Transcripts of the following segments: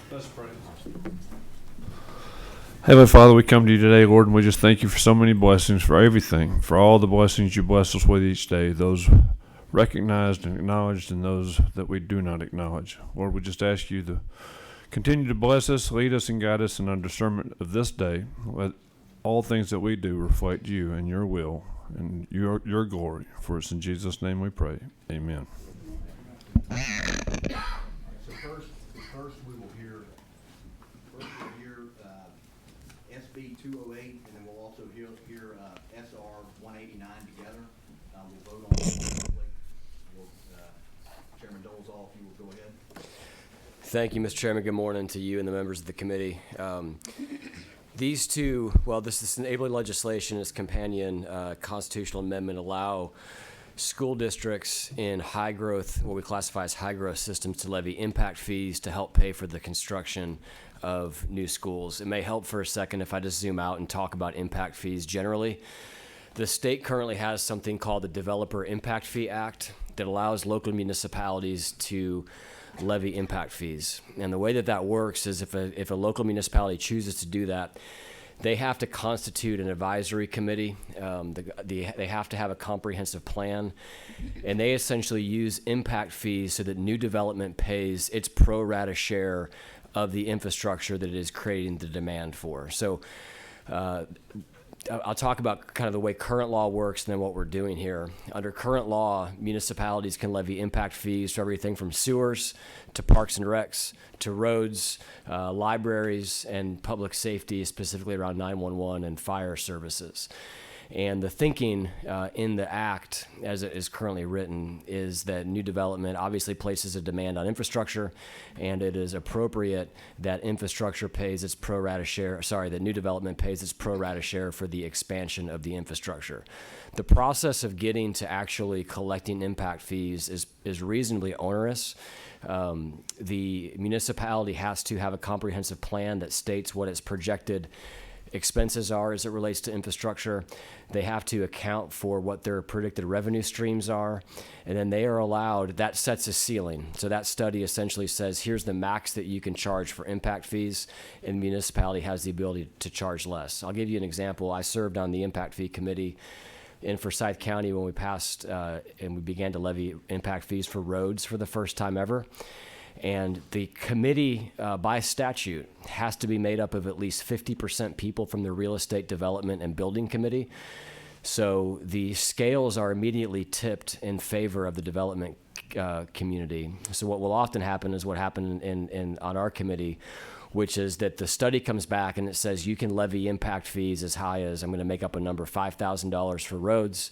Let's pray. Heavenly Father, we come to you today, Lord, and we just thank you for so many blessings, for everything, for all the blessings you bless us with each day, those recognized and acknowledged and those that we do not acknowledge. Lord, we just ask you to continue to bless us, lead us, and guide us in our discernment of this day. Let all things that we do reflect you and your will and your glory. For it's in Jesus' name we pray. Amen. So first we will hear SB 208, and then we'll also hear SR 189 together. We'll vote on it separately. Chairman Dolezal, if you will go ahead. Thank you, Mr. Chairman. Good morning to you and the members of the committee. These two, this enabling legislation, its companion constitutional amendment, allow school districts in high growth, what we classify as high growth systems, to levy impact fees to help pay for the construction of new schools. It may help for a second if I just zoom out and talk about impact fees generally. The state currently has something called the Developer Impact Fee Act that allows local municipalities to levy impact fees. And the way that works is if a local municipality chooses to do that, they have to constitute an advisory committee. They have to have a comprehensive plan, and they essentially use impact fees so that new development pays its pro rata share of the infrastructure that it is creating the demand for. So I'll talk about kind of the way current law works and then what we're doing here. Under current law, municipalities can levy impact fees for everything from sewers to parks and recs to roads, libraries, and public safety, specifically around 911 and fire services. And the thinking in the act, as it is currently written, is that new development obviously places a demand on infrastructure, and it is appropriate that infrastructure pays its pro rata share, that new development pays its pro rata share for the expansion of the infrastructure. The process of getting to actually collecting impact fees is reasonably onerous. The municipality has to have a comprehensive plan that states what its projected expenses are as it relates to infrastructure. They have to account for what their predicted revenue streams are, and then they are allowed, that sets a ceiling. So that study essentially says, here's the max that you can charge for impact fees, and the municipality has the ability to charge less. I'll give you an example. I served on the impact fee committee in Forsyth County when we passed and we began to levy impact fees for roads for the first time ever. And the committee, by statute, has to be made up of at least 50% people from the Real Estate Development and Building Committee. So the scales are immediately tipped in favor of the development community. So what will often happen is what happened on our committee, which is that the study comes back and it says you can levy impact fees as high as, I'm going to make up a number, $5,000 for roads.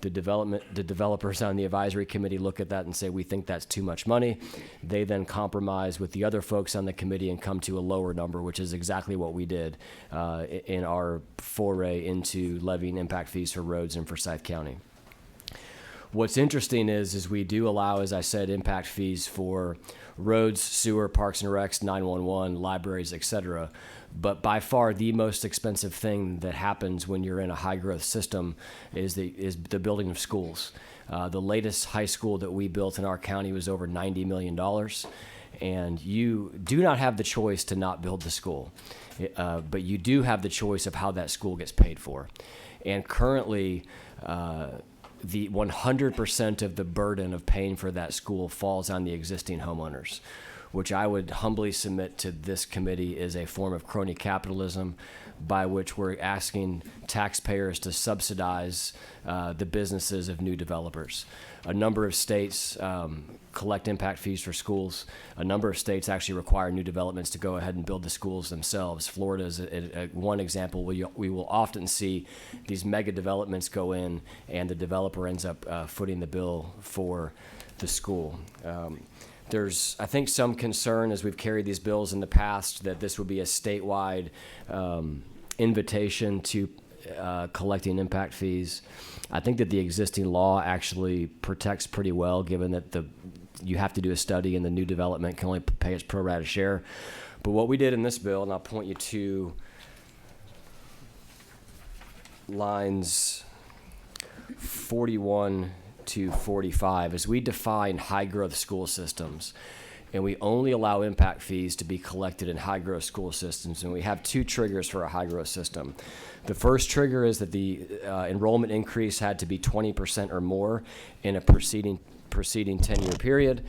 The developers on the advisory committee look at that and say, we think that's too much money. They then compromise with the other folks on the committee and come to a lower number, which is exactly what we did in our foray into levying impact fees for roads in Forsyth County. What's interesting is we do allow, as I said, impact fees for roads, sewer, parks and recs, 911, libraries, et cetera. But by far the most expensive thing that happens when you're in a high growth system is the building of schools. The latest high school that we built in our county was over $90 million. And you do not have the choice to not build the school, but you do have the choice of how that school gets paid for. And currently, the 100% of the burden of paying for that school falls on the existing homeowners, which I would humbly submit to this committee is a form of crony capitalism by which we're asking taxpayers to subsidize the businesses of new developers. A number of states collect impact fees for schools. A number of states actually require new developments to go ahead and build the schools themselves. Florida is one example. We will often see these mega developments go in and the developer ends up footing the bill for the school. There's, I think, some concern as we've carried these bills in the past that this would be a statewide invitation to collecting impact fees. I think that the existing law actually protects pretty well, given that you have to do a study and the new development can only pay its pro rata share. But what we did in this bill, and I'll point you to lines 41 to 45, is we define high growth school systems. and we only allow impact fees to be collected in high-growth school systems. And we have two triggers for a high-growth system. The first trigger is that the enrollment increase had to be 20% or more in a preceding 10-year period.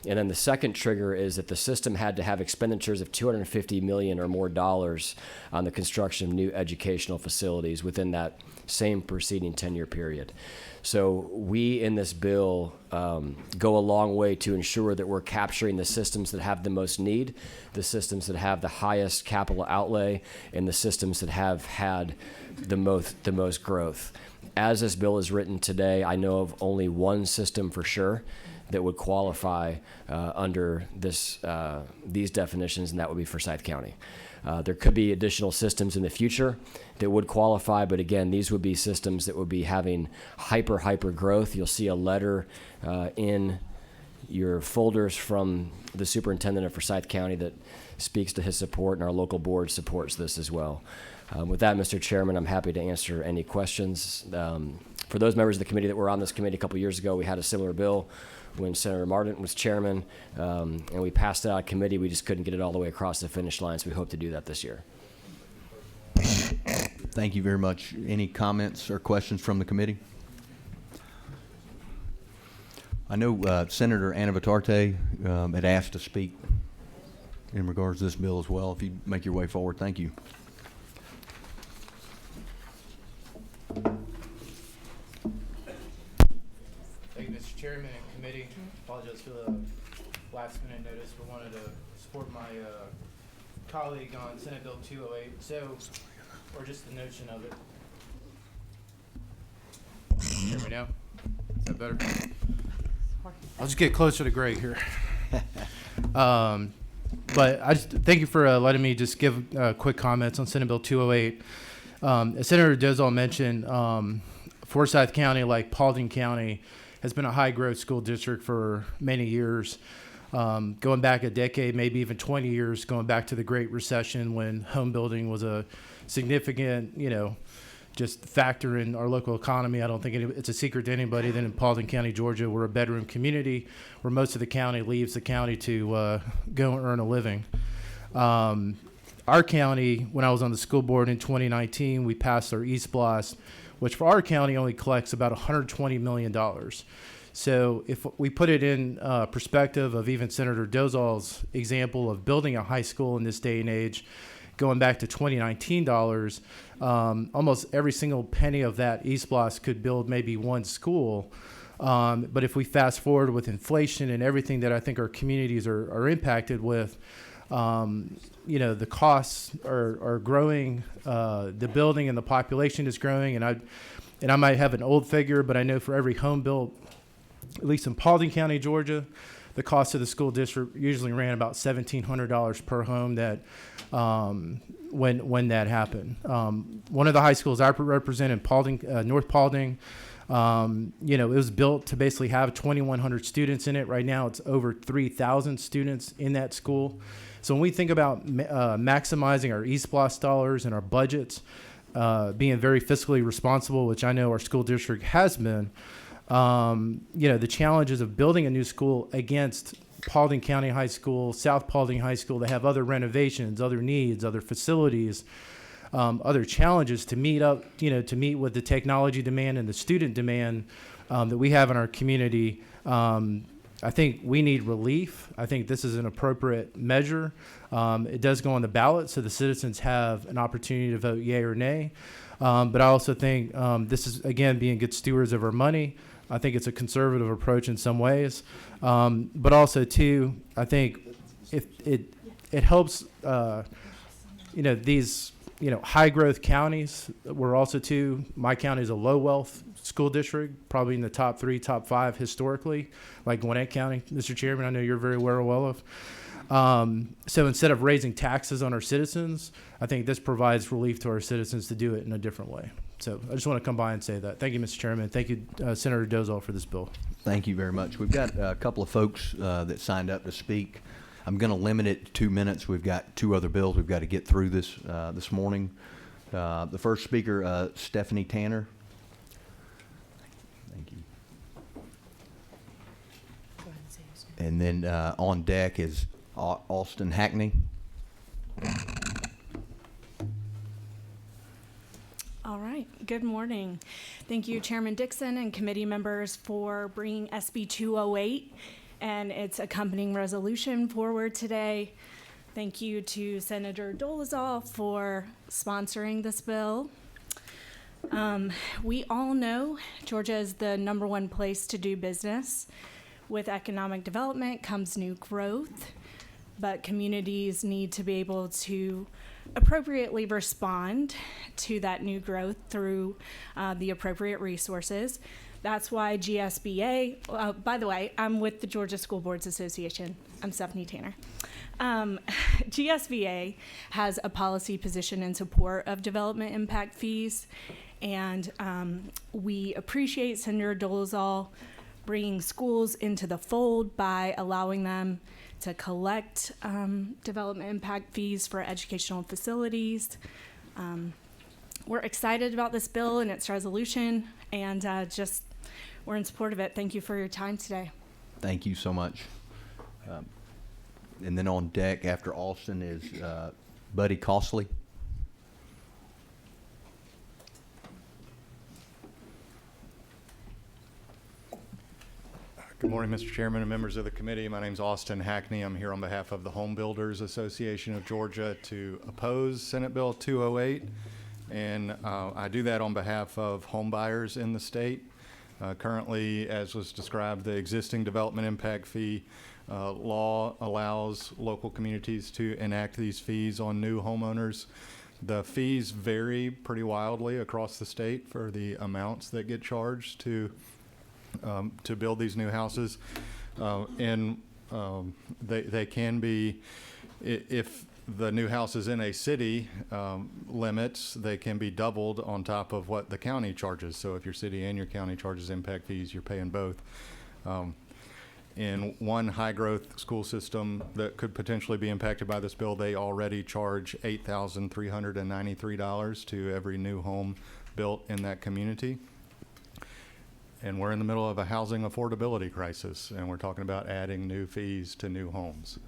And then the second trigger is that the system had to have expenditures of $250 million or more dollars on the construction of new educational facilities within that same preceding 10-year period. So we in this bill go a long way to ensure that we're capturing the systems that have the most need, the systems that have the highest capital outlay, and the systems that have had the most growth. As this bill is written today, I know of only one system for sure that would qualify under these definitions, and that would be Forsyth County. There could be additional systems in the future that would qualify, but again, these would be systems that would be having hyper growth. You'll see a letter in your folders from the superintendent of Forsyth County that speaks to his support, and our local board supports this as well. With that, Mr. Chairman, I'm happy to answer any questions. For those members of the committee that were on this committee a couple years ago, we had a similar bill when Senator Martin was chairman, and we passed it out of committee. We just couldn't get it all the way across the finish line, so we hope to do that this year. Thank you very much. Any comments or questions from the committee? I know Senator Anna Vitarte had asked to speak in regards to this bill as well. If you make your way forward, thank you. Thank you, Mr. Chairman and committee. Apologize for the last minute notice, but wanted to support my colleague on Senate Bill 208. Or just the notion of it. Hear me now? Is that better? I'll just get closer to Greg here. But I just thank you for letting me just give quick comments on Senate Bill 208. As Senator Dozal mentioned, Forsyth County, like Paulding County, has been a high-growth school district for many years, going back a decade, maybe even 20 years, going back to the Great Recession when home building was a significant, just factor in our local economy. I don't think it's a secret to anybody that in Paulding County, Georgia, we're a bedroom community where most of the county leaves the county to go and earn a living. Our county, when I was on the school board in 2019, we passed our East Blast, which for our county only collects about $120 million. So if we put it in perspective of even Senator Dozal's example of building a high school in this day and age, going back to 2019 dollars, almost every single penny of that East Blast could build maybe one school. But if we fast forward with inflation and everything that I think our communities are impacted with, the costs are growing, the building and the population is growing, and I might have an old figure, but I know for every home built, at least in Paulding County, Georgia, the cost of the school district usually ran about $1,700 per home. That when that happened, one of the high schools I represent in Paulding, North Paulding, it was built to basically have 2,100 students in it. Right now, it's over 3,000 students in that school. So when we think about maximizing our East Blast dollars and our budgets, being very fiscally responsible, which I know our school district has been, the challenges of building a new school against Paulding County High School, South Paulding High School, they have other renovations, other needs, other facilities, other challenges to meet with the technology demand and the student demand that we have in our community. I think we need relief. I think this is an appropriate measure. It does go on the ballot, so the citizens have an opportunity to vote yay or nay. But I also think this is, again, being good stewards of our money. I think it's a conservative approach in some ways. But also, too, I think it helps, these, high-growth counties. We're also, too, my county is a low-wealth school district, probably in the top 3, top 5 historically, like Gwinnett County, Mr. Chairman, I know you're very well of. So instead of raising taxes on our citizens, I think this provides relief to our citizens to do it in a different way. So I just want to come by and say that. Thank you, Mr. Chairman. Thank you, Senator Dozal, for this bill. Thank you very much. We've got a couple of folks that signed up to speak. I'm going to limit it to 2 minutes. We've got 2 other bills we've got to get through this morning. The first speaker, Stephanie Tanner. Thank you. And then on deck is Austin Hackney. All right. Good morning. Thank you, Chairman Dixon and committee members, for bringing SB 208 and its accompanying resolution forward today. Thank you to Senator Dolezal for sponsoring this bill. We all know Georgia is the #1 place to do business. With economic development comes new growth, but communities need to be able to appropriately respond to that new growth through the appropriate resources. That's why GSBA, by the way, I'm with the Georgia School Boards Association. I'm Stephanie Tanner. GSBA has a policy position in support of development impact fees, and we appreciate Senator Dolezal bringing schools into the fold by allowing them to collect development impact fees for educational facilities. We're excited about this bill and its resolution, and we're in support of it. Thank you for your time today. Thank you so much. And then on deck after Austin is Buddy Costley. Good morning, Mr. Chairman and members of the committee. My name is Austin Hackney. I'm here on behalf of the Home Builders Association of Georgia to oppose Senate Bill 208. And I do that on behalf of home buyers in the state. Currently, as was described, the existing development impact fee law allows local communities to enact these fees on new homeowners. The fees vary pretty wildly across the state for the amounts that get charged to build these new houses, and they can be, if the new house is in a city limits, they can be doubled on top of what the county charges. So if your city and your county charges impact fees, you're paying both. In one high-growth school system that could potentially be impacted by this bill, they already charge $8,393 to every new home built in that community. And we're in the middle of a housing affordability crisis, and we're talking about adding new fees to new homes.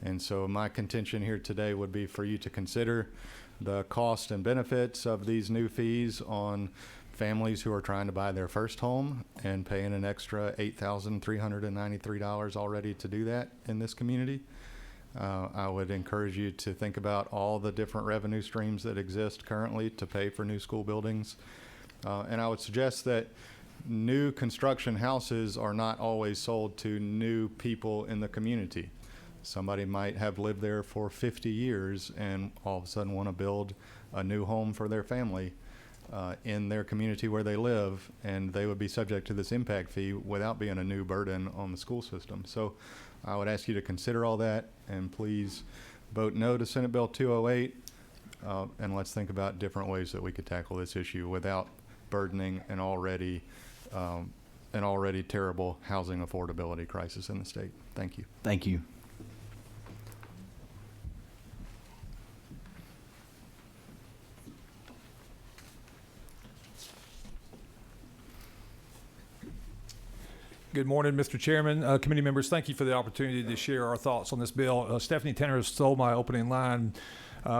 And so my contention here today would be for you to consider the cost and benefits of these new fees on families who are trying to buy their first home and paying an extra $8,393 already to do that in this community. I would encourage you to think about all the different revenue streams that exist currently to pay for new school buildings. And I would suggest that new construction houses are not always sold to new people in the community. Somebody might have lived there for 50 years and all of a sudden want to build a new home for their family in their community where they live, and they would be subject to this impact fee without being a new burden on the school system. So I would ask you to consider all that, and please vote no to Senate Bill 208, and let's think about different ways that we could tackle this issue without burdening an already terrible housing affordability crisis in the state. Thank you. Thank you. Good morning, Mr. Chairman, committee members. Thank you for the opportunity to share our thoughts on this bill. Stephanie Tanner stole my opening line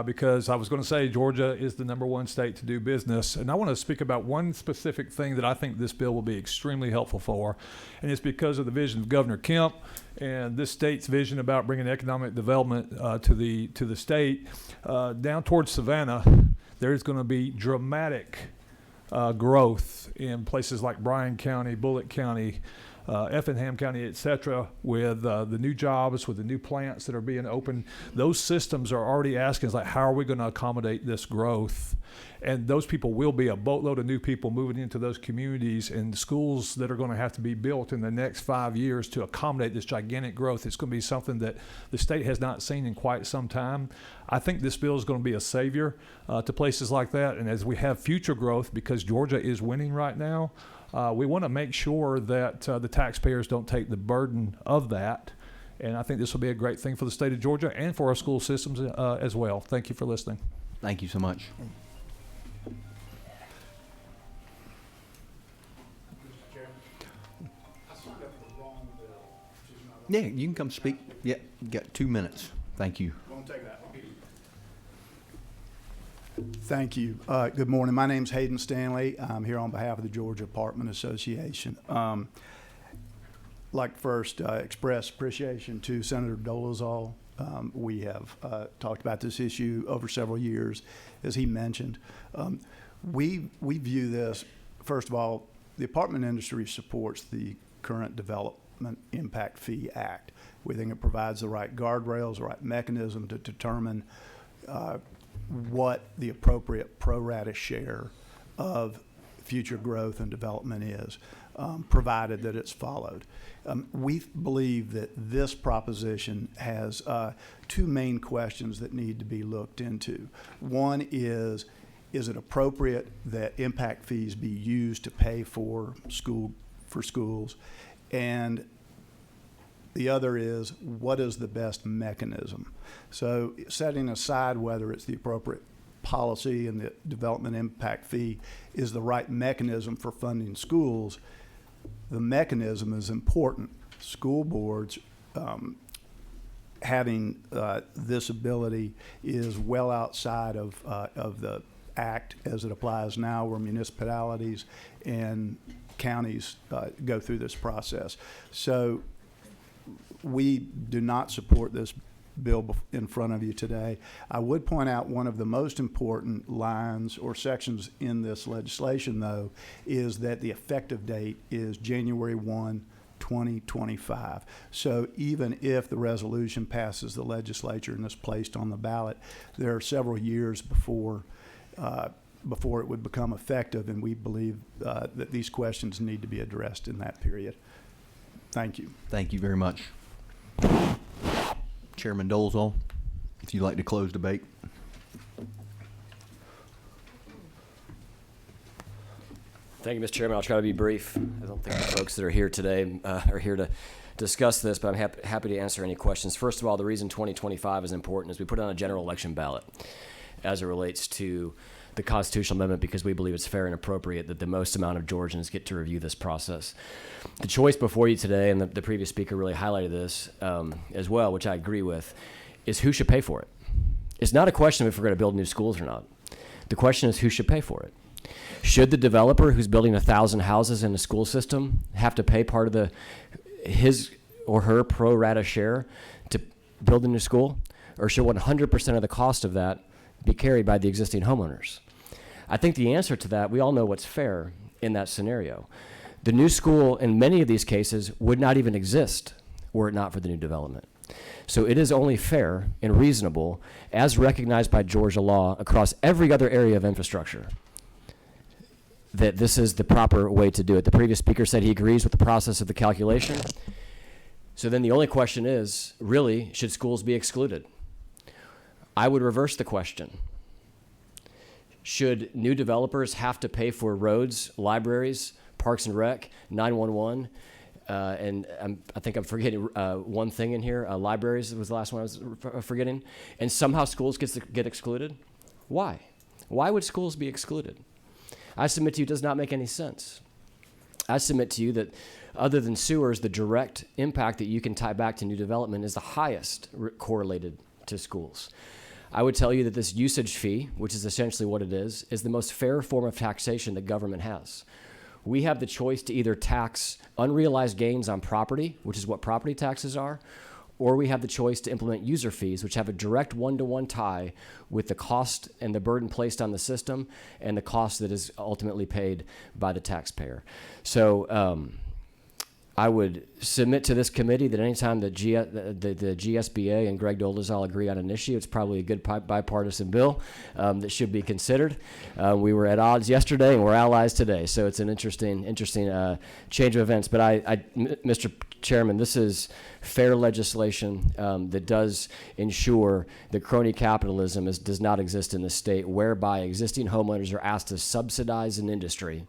because I was going to say Georgia is the #1 state to do business. And I want to speak about one specific thing that I think this bill will be extremely helpful for. And it's because of the vision of Governor Kemp and this state's vision about bringing economic development to the state. Down towards Savannah, there's going to be dramatic growth in places like Bryan County, Bullitt County, Effingham County, et cetera, with the new jobs, with the new plants that are being opened. Those systems are already asking, like, how are we going to accommodate this growth? And those people will be a boatload of new people moving into those communities, and the schools that are going to have to be built in the next 5 years to accommodate this gigantic growth. It's going to be something that the state has not seen in quite some time. I think this bill is going to be a savior to places like that. And as we have future growth, because Georgia is winning right now, we want to make sure that the taxpayers don't take the burden of that. And I think this will be a great thing for the state of Georgia and for our school systems as well. Thank you for listening. Thank you so much. I signed up for the wrong bill, which is Yeah, you can come speak. Yeah, you got 2 minutes. Thank you. Won't take that. Thank you. Good morning. My name's Hayden Stanley. I'm here on behalf of the Georgia Apartment Association. Like first express appreciation to Senator Dolezal. We have talked about this issue over several years, as he mentioned. We view this, first of all, the apartment industry supports the current Development Impact Fee Act. We think it provides the right guardrails, the right mechanism to determine what the appropriate pro rata share of future growth and development is, provided that it's followed. We believe that this proposition has two main questions that need to be looked into. One is it appropriate that impact fees be used to pay for schools? And the other is, what is the best mechanism? So setting aside whether it's the appropriate policy and the development impact fee is the right mechanism for funding schools, the mechanism is important. School boards having this ability is well outside of the act as it applies now, where municipalities and counties go through this process. So we do not support this bill in front of you today. I would point out one of the most important lines or sections in this legislation, though, is that the effective date is January 1, 2025. So even if the resolution passes the legislature and is placed on the ballot, there are several years before it would become effective, and we believe that these questions need to be addressed in that period. Thank you. Thank you very much. Chairman Dolezal, if you'd like to close debate. Thank you, Mr. Chairman. I'll try to be brief. I don't think the folks that are here today are here to discuss this, but I'm happy to answer any questions. First of all, the reason 2025 is important is we put it on a general election ballot as it relates to the constitutional amendment, because we believe it's fair and appropriate that the most amount of Georgians get to review this process. The choice before you today, and the previous speaker really highlighted this as well, which I agree with, is who should pay for it. It's not a question of if we're going to build new schools or not. The question is who should pay for it. Should the developer who's building 1,000 houses in the school system have to pay part of his or her pro rata share to build a new school? Or should 100% of the cost of that be carried by the existing homeowners? I think the answer to that, we all know what's fair in that scenario. The new school, in many of these cases, would not even exist were it not for the new development. So it is only fair and reasonable, as recognized by Georgia law across every other area of infrastructure, that this is the proper way to do it. The previous speaker said he agrees with the process of the calculation. So then the only question is, really, should schools be excluded? I would reverse the question. Should new developers have to pay for roads, libraries, parks and rec, 911, and I think I'm forgetting one thing in here. Libraries was the last one I was forgetting. And somehow schools get excluded? Why? Why would schools be excluded? I submit to you it does not make any sense. I submit to you that other than sewers, the direct impact that you can tie back to new development is the highest correlated to schools. I would tell you that this usage fee, which is essentially what it is the most fair form of taxation that government has. We have the choice to either tax unrealized gains on property, which is what property taxes are, or we have the choice to implement user fees, which have a direct one-to-one tie with the cost and the burden placed on the system and the cost that is ultimately paid by the taxpayer. So I would submit to this committee that anytime the GSBA and Greg Dolezal agree on an issue, it's probably a good bipartisan bill that should be considered. We were at odds yesterday and we're allies today, so it's an interesting change of events. But Mr. Chairman, this is fair legislation that does ensure that crony capitalism does not exist in the state, whereby existing homeowners are asked to subsidize an industry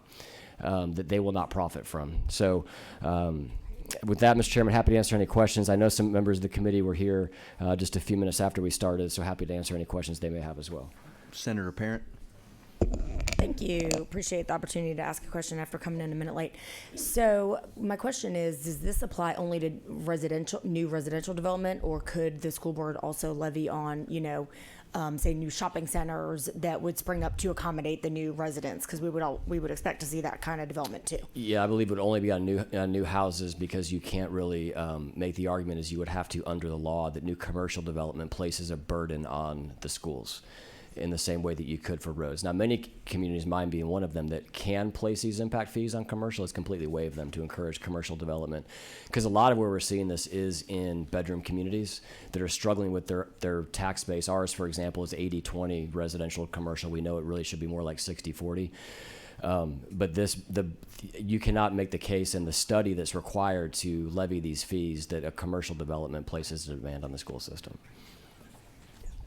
that they will not profit from. So with that, Mr. Chairman, happy to answer any questions. I know some members of the committee were here just a few minutes after we started, so happy to answer any questions they may have as well. Senator Parent. Thank you. Appreciate the opportunity to ask a question after coming in a minute late. So my question is, does this apply only to new residential development, or could the school board also levy on, say new shopping centers that would spring up to accommodate the new residents? Because we would expect to see that kind of development too. Yeah, I believe it would only be on new houses, because you can't really make the argument as you would have to under the law that new commercial development places a burden on the schools in the same way that you could for roads. Now, many communities, mine being one of them, that can place these impact fees on commercial, has completely waived them to encourage commercial development. Because a lot of where we're seeing this is in bedroom communities that are struggling with their tax base. Ours, for example, is 80-20 residential commercial. We know it really should be more like 60-40. But you cannot make the case in the study that's required to levy these fees that a commercial development places a demand on the school system.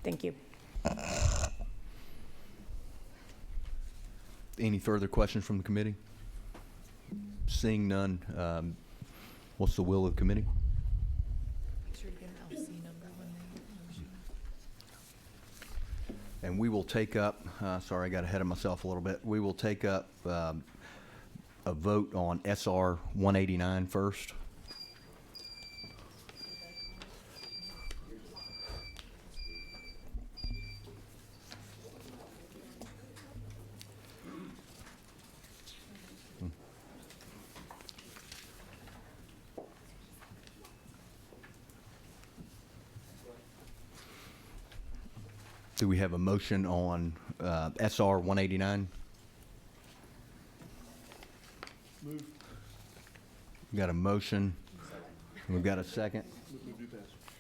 Thank you. Any further questions from the committee? Seeing none, what's the will of the committee? And we will take up, sorry, I got ahead of myself a little bit. We will take up a vote on SR 189 first. Do we have a motion on SR 189? Move. We got a motion. We've got a second.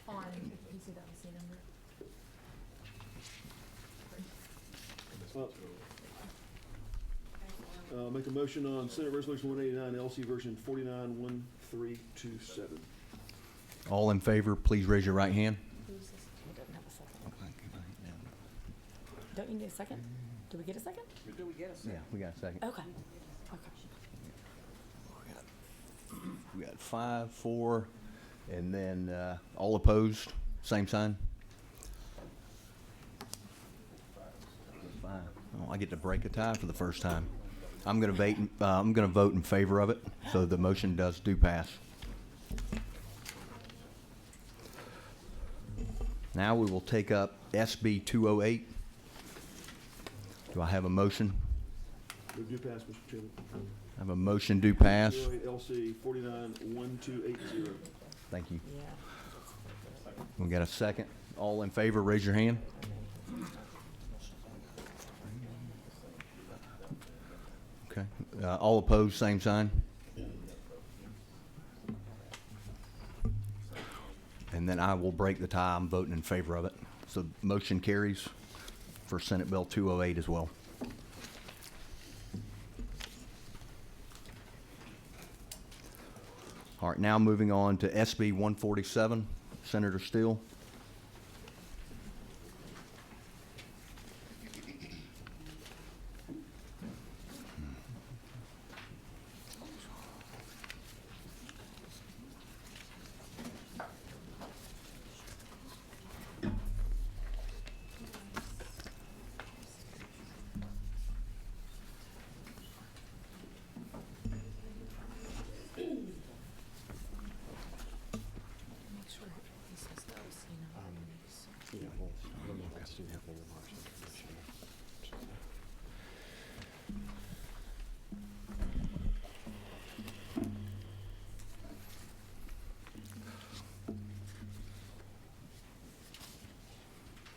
On, you see that LC number? Make a motion on Senate Resolution 189, LC version 491327. All in favor, please raise your right hand. Don't you need a second? Do we get a second? Yeah, we got a second. Okay. We got 5, 4, and then all opposed, same sign. 5. Oh, I get to break a tie for the first time. I'm going to vote in favor of it, so the motion do pass. Now we will take up SB 208. Do I have a motion? Move do pass, Mr. Chairman. I have a motion do pass. 208 LC 491280. Thank you. Yeah. We got a second. All in favor, raise your hand. Okay. All opposed, same sign. And then I will break the tie. I'm voting in favor of it. So motion carries for Senate Bill 208 as well. All right, now moving on to SB 147, Senator Steele.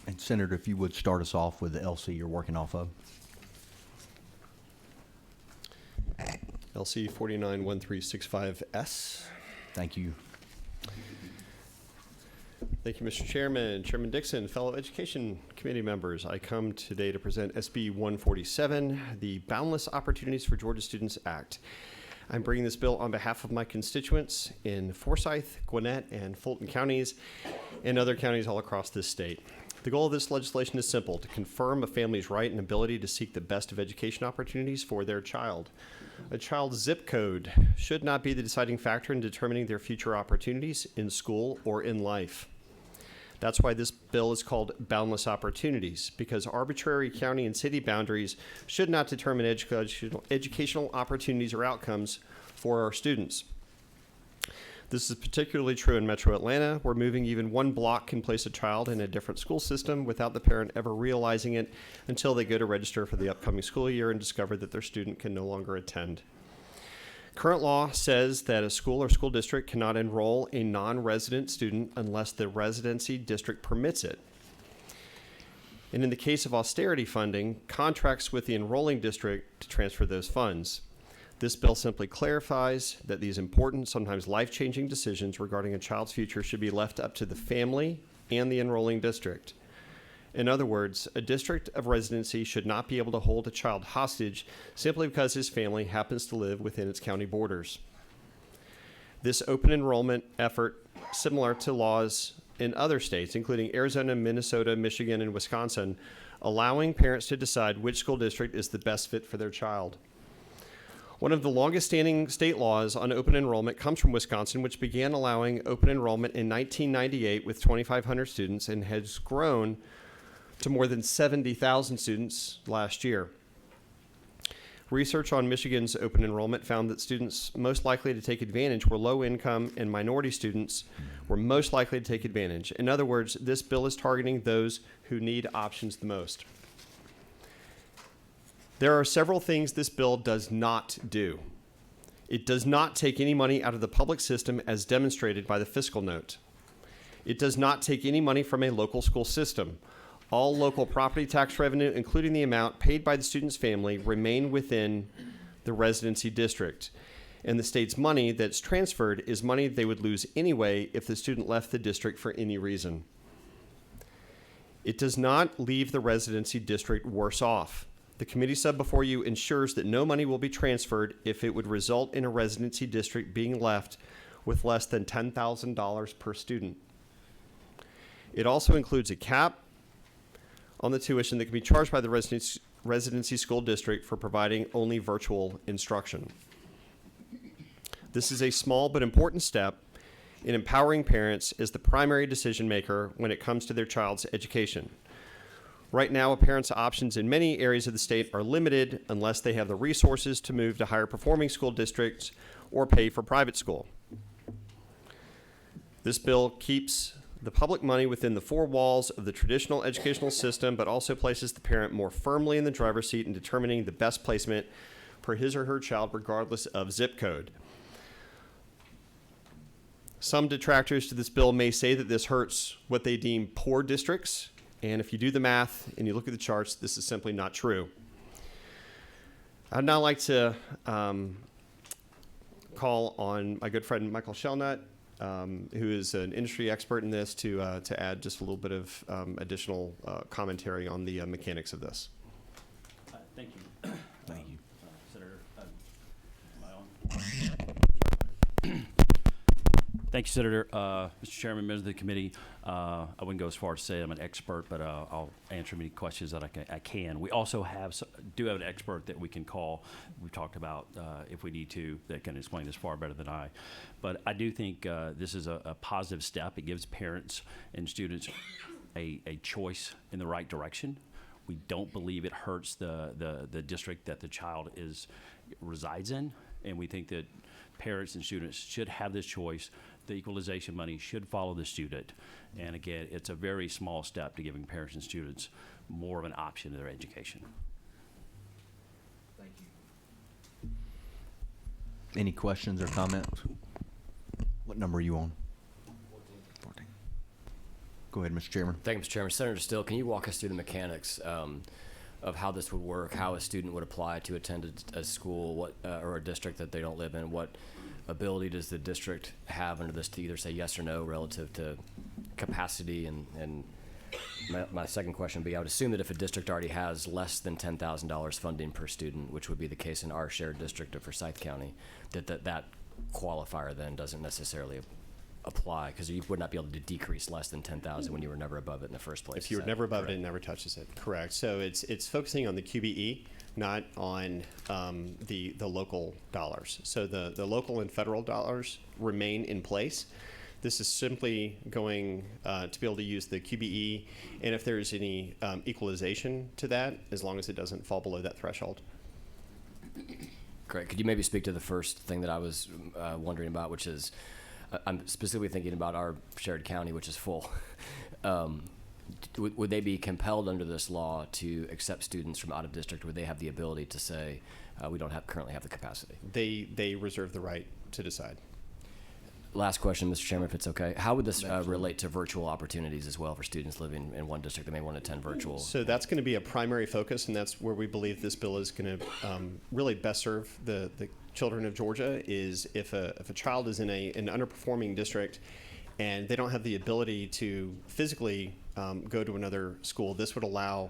And Senator, if you would start us off with the LC you're working off of. LC 491365S. Thank you. Thank you, Mr. Chairman, Chairman Dixon, fellow Education Committee members. I come today to present SB 147, the Boundless Opportunities for Georgia Students Act. I'm bringing this bill on behalf of my constituents in Forsyth, Gwinnett, and Fulton counties, and other counties all across this state. The goal of this legislation is simple: to confirm a family's right and ability to seek the best of education opportunities for their child. A child's zip code should not be the deciding factor in determining their future opportunities in school or in life. That's why this bill is called Boundless Opportunities, because arbitrary county and city boundaries should not determine educational opportunities or outcomes for our students. This is particularly true in Metro Atlanta, where moving even one block can place a child in a different school system without the parent ever realizing it until they go to register for the upcoming school year and discover that their student can no longer attend. Current law says that a school or school district cannot enroll a non-resident student unless the residency district permits it. And in the case of austerity funding, contracts with the enrolling district to transfer those funds. This bill simply clarifies that these important, sometimes life-changing decisions regarding a child's future should be left up to the family and the enrolling district. In other words, a district of residency should not be able to hold a child hostage simply because his family happens to live within its county borders. This open enrollment effort, similar to laws in other states, including Arizona, Minnesota, Michigan, and Wisconsin, allowing parents to decide which school district is the best fit for their child. One of the longest standing state laws on open enrollment comes from Wisconsin, which began allowing open enrollment in 1998 with 2,500 students and has grown to more than 70,000 students last year. Research on Michigan's open enrollment found that students most likely to take advantage were low-income and minority students were most likely to take advantage. In other words, this bill is targeting those who need options the most. There are several things this bill does not do. It does not take any money out of the public system as demonstrated by the fiscal note. It does not take any money from a local school system. All local property tax revenue, including the amount paid by the student's family, remain within the residency district. And the state's money that's transferred is money they would lose anyway if the student left the district for any reason. It does not leave the residency district worse off. The committee sub before you ensures that no money will be transferred if it would result in a residency district being left with less than $10,000 per student. It also includes a cap on the tuition that can be charged by the residency school district for providing only virtual instruction. This is a small but important step in empowering parents as the primary decision maker when it comes to their child's education. Right now, a parent's options in many areas of the state are limited unless they have the resources to move to higher performing school districts or pay for private school. This bill keeps the public money within the four walls of the traditional educational system, but also places the parent more firmly in the driver's seat in determining the best placement for his or her child, regardless of zip code. Some detractors to this bill may say that this hurts what they deem poor districts, and if you do the math and you look at the charts, this is simply not true. I'd now like to call on my good friend Michael Shelnut, who is an industry expert in this, to add just a little bit of additional commentary on the mechanics of this. Thank you. Thank you. Senator, am I on? Thank you, Senator. Mr. Chairman, members of the committee, I wouldn't go as far as to say I'm an expert, but I'll answer many questions that I can. We also do have an expert that we can call. We've talked about if we need to, that can explain this far better than I. But I do think this is a positive step. It gives parents and students a choice in the right direction. We don't believe it hurts the district that the child resides in, and we think that parents and students should have this choice. The equalization money should follow the student. And again, it's a very small step to giving parents and students more of an option in their education. Thank you. Any questions or comments? What number are you on? 14. Go ahead, Mr. Chairman. Thank you, Mr. Chairman. Senator Still, can you walk us through the mechanics of how this would work, how a student would apply to attend a school or a district that they don't live in? What ability does the district have under this to either say yes or no relative to capacity? And my second question would be, I would assume that if a district already has less than $10,000 funding per student, which would be the case in our shared district of Forsyth County, that qualifier then doesn't necessarily apply, because you would not be able to decrease less than 10,000 when you were never above it in the first place. If you were never above it, it never touches it. Correct. So it's focusing on the QBE, not on the local dollars. So the local and federal dollars remain in place. This is simply going to be able to use the QBE, and if there's any equalization to that, as long as it doesn't fall below that threshold. Great. Could you maybe speak to the first thing that I was wondering about, which is I'm specifically thinking about our shared county, which is full. Would they be compelled under this law to accept students from out of district? Would they have the ability to say, we don't currently have the capacity? They reserve the right to decide. Last question, Mr. Chairman, if it's okay. How would this relate to virtual opportunities as well for students living in one district that may want to attend virtual? So that's going to be a primary focus, and that's where we believe this bill is going to really best serve the children of Georgia. Is if a child is in an underperforming district and they don't have the ability to physically go to another school, this would allow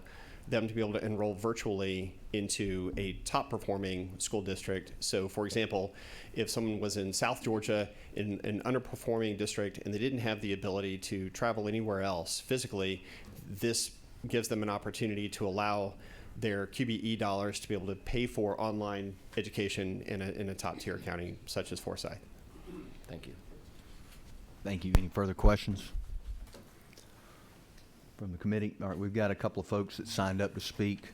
them to be able to enroll virtually into a top performing school district. So for example, if someone was in South Georgia in an underperforming district and they didn't have the ability to travel anywhere else physically, this gives them an opportunity to allow their QBE dollars to be able to pay for online education in a top tier county such as Forsyth. Thank you. Thank you. Any further questions from the committee? All right, we've got a couple of folks that signed up to speak.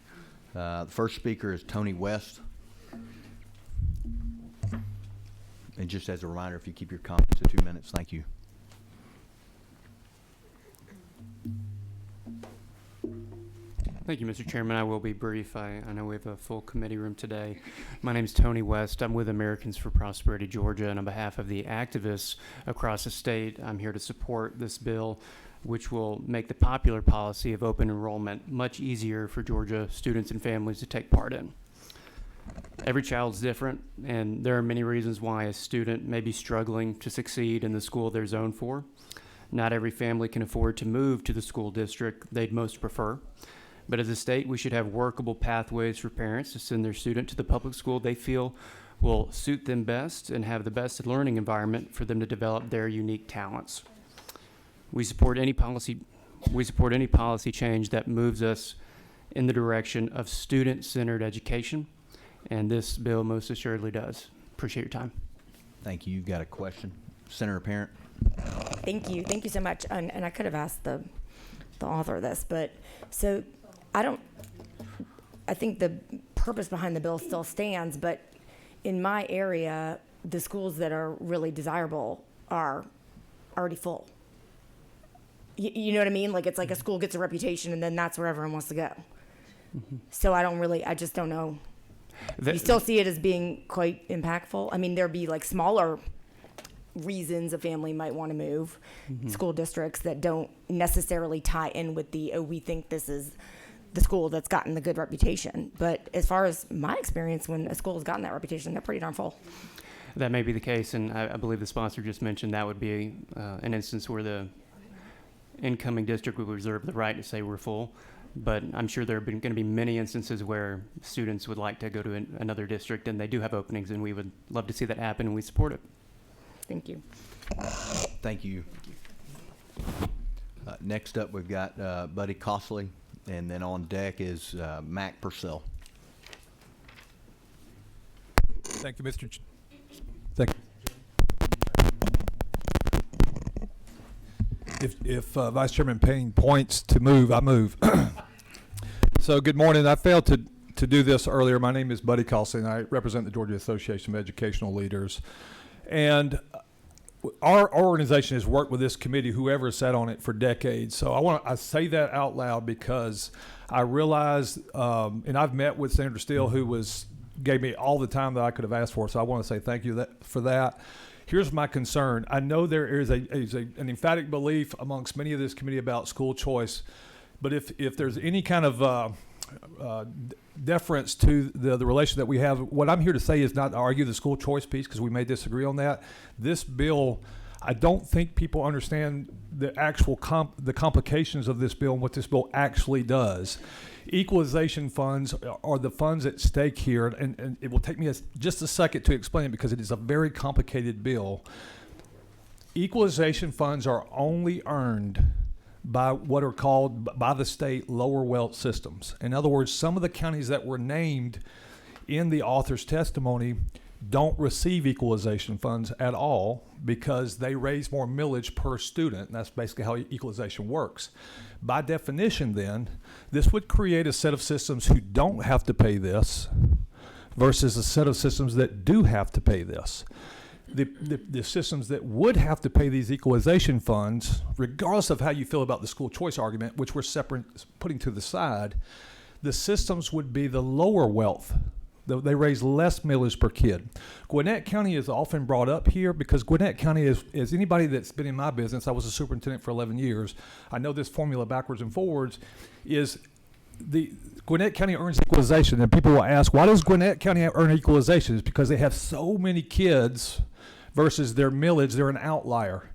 The first speaker is Tony West. And just as a reminder, if you keep your comments to 2 minutes, thank you. Thank you, Mr. Chairman. I will be brief. I know we have a full committee room today. My name is Tony West. I'm with Americans for Prosperity Georgia, and on behalf of the activists across the state, I'm here to support this bill, which will make the popular policy of open enrollment much easier for Georgia students and families to take part in. Every child's different, and there are many reasons why a student may be struggling to succeed in the school they're zoned for. Not every family can afford to move to the school district they'd most prefer. But as a state, we should have workable pathways for parents to send their student to the public school they feel will suit them best and have the best learning environment for them to develop their unique talents. We support any policy change that moves us in the direction of student-centered education, and this bill most assuredly does. Appreciate your time. Thank you. You've got a question. Senator Parent. Thank you. Thank you so much. And I could have asked the author of this, but so I think the purpose behind the bill still stands, but in my area, the schools that are really desirable are already full. You know what I mean? Like, it's like a school gets a reputation and then that's where everyone wants to go. Mm-hmm. So I just don't know. You still see it as being quite impactful? I mean, there'd be like smaller reasons a family might want to move, school districts that don't necessarily tie in with we think this is the school that's gotten the good reputation. But as far as my experience, when a school has gotten that reputation, they're pretty darn full. That may be the case, and I believe the sponsor just mentioned that would be an instance where the incoming district would reserve the right to say we're full. But I'm sure there are going to be many instances where students would like to go to another district, and they do have openings, and we would love to see that happen, and we support it. Thank you. Thank you. Next up, we've got Buddy Costley, and then on deck is Mac Purcell. Thank you, Mr. Thank you. If Vice Chairman Payne points to move, I move. So good morning. I failed to do this earlier. My name is Buddy Costley, and I represent the Georgia Association of Educational Leaders. And our organization has worked with this committee, whoever sat on it, for decades. So I say that out loud because I realize, and I've met with Senator Steele, who gave me all the time that I could have asked for. So I want to say thank you for that. Here's my concern. I know there is an emphatic belief amongst many of this committee about school choice, but if there's any kind of deference to the relation that we have, what I'm here to say is not to argue the school choice piece, because we may disagree on that. This bill, I don't think people understand the actual the complications of this bill and what this bill actually does. Equalization funds are the funds at stake here, and it will take me just a second to explain it because it is a very complicated bill. Equalization funds are only earned by what are called by the state lower wealth systems. In other words, some of the counties that were named in the author's testimony don't receive equalization funds at all because they raise more millage per student. And that's basically how equalization works. By definition, then, this would create a set of systems who don't have to pay this versus a set of systems that do have to pay this. The systems that would have to pay these equalization funds, regardless of how you feel about the school choice argument, which we're putting to the side, the systems would be the lower wealth. They raise less millage per kid. Gwinnett County is often brought up here because Gwinnett County is anybody that's been in my business. I was a superintendent for 11 years. I know this formula backwards and forwards. Is the Gwinnett County earns equalization, and people will ask, why does Gwinnett County earn equalization? It's because they have so many kids versus their millage. They're an outlier.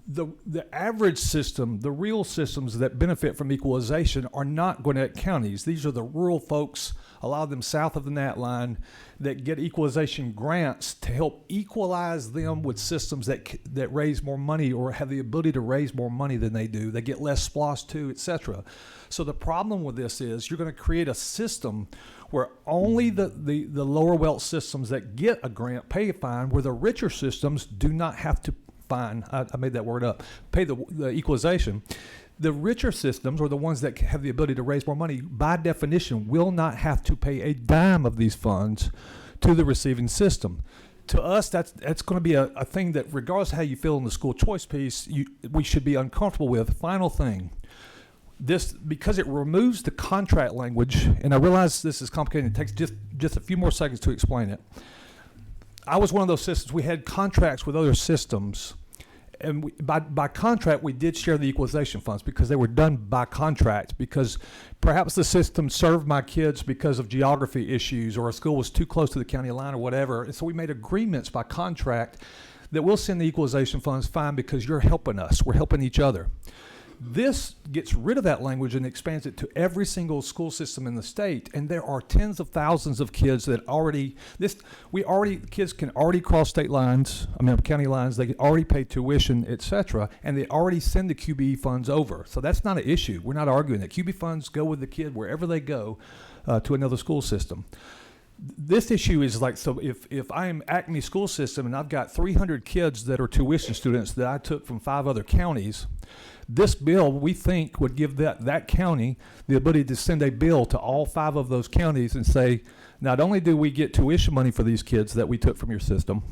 The average system, the real systems that benefit from equalization are not Gwinnett counties. These are the rural folks, a lot of them south of the Nat line, that get equalization grants to help equalize them with systems that raise more money or have the ability to raise more money than they do. They get less SPLOST 2, et cetera. So the problem with this is you're going to create a system where only the lower wealth systems that get a grant pay a fine, where the richer systems do not have to fine. I made that word up. Pay the equalization. The richer systems, or the ones that have the ability to raise more money, by definition, will not have to pay a dime of these funds to the receiving system. To us, that's going to be a thing that, regardless of how you feel in the school choice piece, we should be uncomfortable with. Final thing. This, because it removes the contract language, and I realize this is complicated. It takes just a few more seconds to explain it. I was one of those systems. We had contracts with other systems, and by contract, we did share the equalization funds because they were done by contract, because perhaps the system served my kids because of geography issues, or a school was too close to the county line or whatever. And so we made agreements by contract that we'll send the equalization funds fine because you're helping us. We're helping each other. This gets rid of that language and expands it to every single school system in the state, and there are tens of thousands of kids that kids can already cross state lines, county lines. They can already pay tuition, etc., and they already send the QBE funds over. So that's not an issue. We're not arguing that. QBE funds go with the kid wherever they go to another school system. This issue is like, so if I'm Acme School System and I've got 300 kids that are tuition students that I took from 5 other counties, this bill, we think, would give that county the ability to send a bill to all 5 of those counties and say, not only do we get tuition money for these kids that we took from your system,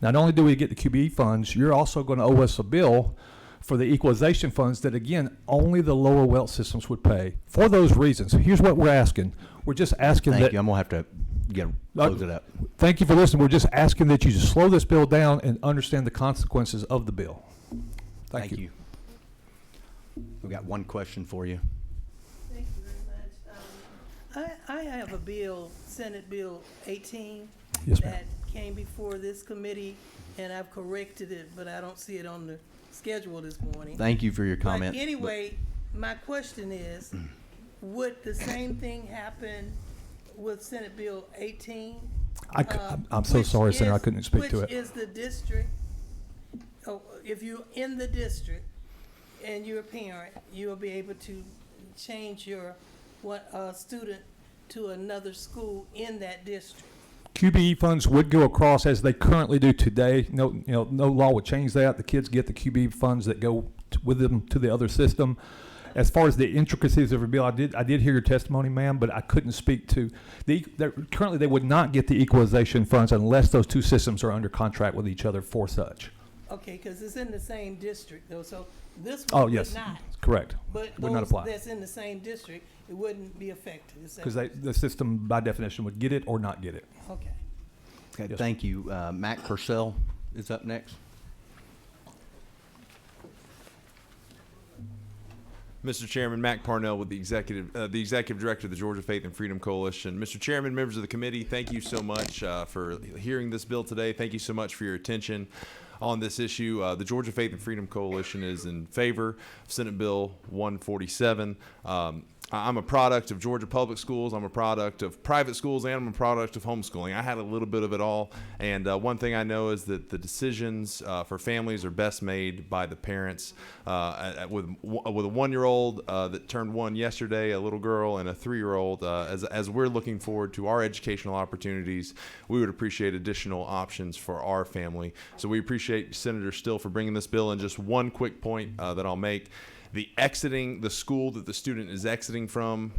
not only do we get the QBE funds, you're also going to owe us a bill for the equalization funds that, again, only the lower wealth systems would pay. For those reasons, here's what we're asking. We're just asking Thank you. I'm going to have to close it up. Thank you for listening. We're just asking that you just slow this bill down and understand the consequences of the bill. Thank you. We've got one question for you. Thank you very much. I have a bill, Senate Bill 18, Yes, ma'am. that came before this committee, and I've corrected it, but I don't see it on the schedule this morning. Thank you for your comment. But anyway, my question is, would the same thing happen with Senate Bill 18? I'm so sorry, Senator, I couldn't speak to it. Which is the district, if you're in the district and you're a parent, you'll be able to change your student to another school in that district. QBE funds would go across as they currently do today. No law would change that. The kids get the QBE funds that go with them to the other system. As far as the intricacies of the bill, I did hear your testimony, ma'am, but I couldn't speak to currently they would not get the equalization funds unless those 2 systems are under contract with each other for such. Okay, because it's in the same district though, so this one would not. Correct. But would not those apply. that's in the same district, it wouldn't be affected. Because the system, by definition, would get it or not get it. Okay. Okay, Yes. thank you. Mac Purcell is up next. Mr. Chairman, Mac Parnell with the executive director of the Georgia Faith and Freedom Coalition. Mr. Chairman, members of the committee, thank you so much for hearing this bill today. Thank you so much for your attention on this issue. The Georgia Faith and Freedom Coalition is in favor of Senate Bill 147. I'm a product of Georgia public schools. I'm a product of private schools, and I'm a product of homeschooling. I had a little bit of it all. And one thing I know is that the decisions for families are best made by the parents. With a 1-year-old that turned 1 yesterday, a little girl, and a 3-year-old, as we're looking forward to our educational opportunities, we would appreciate additional options for our family. So we appreciate Senator Still for bringing this bill. And just one quick point that I'll make. The school that the student is exiting from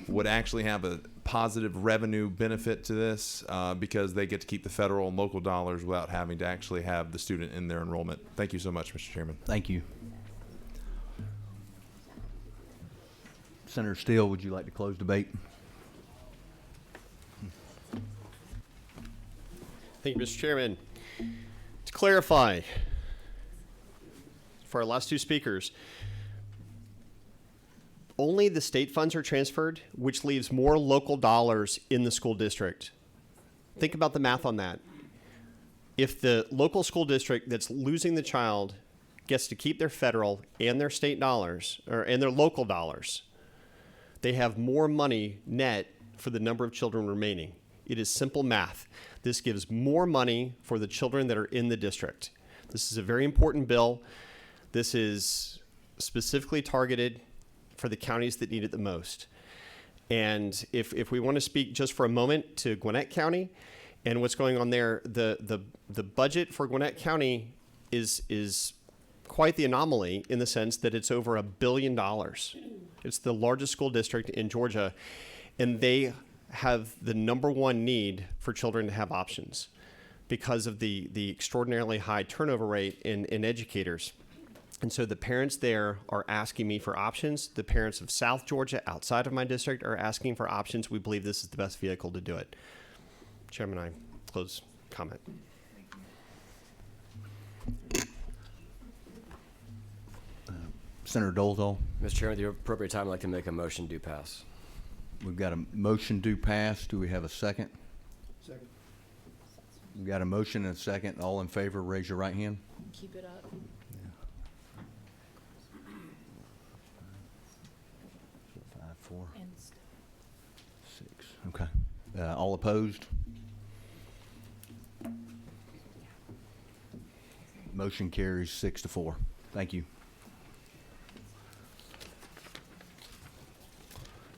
would actually have a positive revenue benefit to this because they get to keep the federal and local dollars without having to actually have the student in their enrollment. Thank you so much, Mr. Chairman. Thank you. Senator Steele, would you like to close debate? Thank you, Mr. Chairman. To clarify, for our last two speakers, only the state funds are transferred, which leaves more local dollars in the school district. Think about the math on that. If the local school district that's losing the child gets to keep their federal and their state dollars, and their local dollars, they have more money net for the number of children remaining. It is simple math. This gives more money for the children that are in the district. This is a very important bill. This is specifically targeted for the counties that need it the most. And if we want to speak just for a moment to Gwinnett County and what's going on there, the budget for Gwinnett County is quite the anomaly in the sense that it's over $1 billion. It's the largest school district in Georgia, and they have the #1 need for children to have options because of the extraordinarily high turnover rate in educators. And so the parents there are asking me for options. The parents of South Georgia, outside of my district, are asking for options. We believe this is the best vehicle to do it. Chairman, I close comment. Senator Dolezal. Mr. Chairman, at the appropriate time, I'd like to make a motion to pass. We've got a motion to pass. Do we have a second? Second. We've got a motion and a second. All in favor, raise your right hand. Keep it up. 5, 4, 6. Okay. All opposed? Motion carries 6-4. Thank you.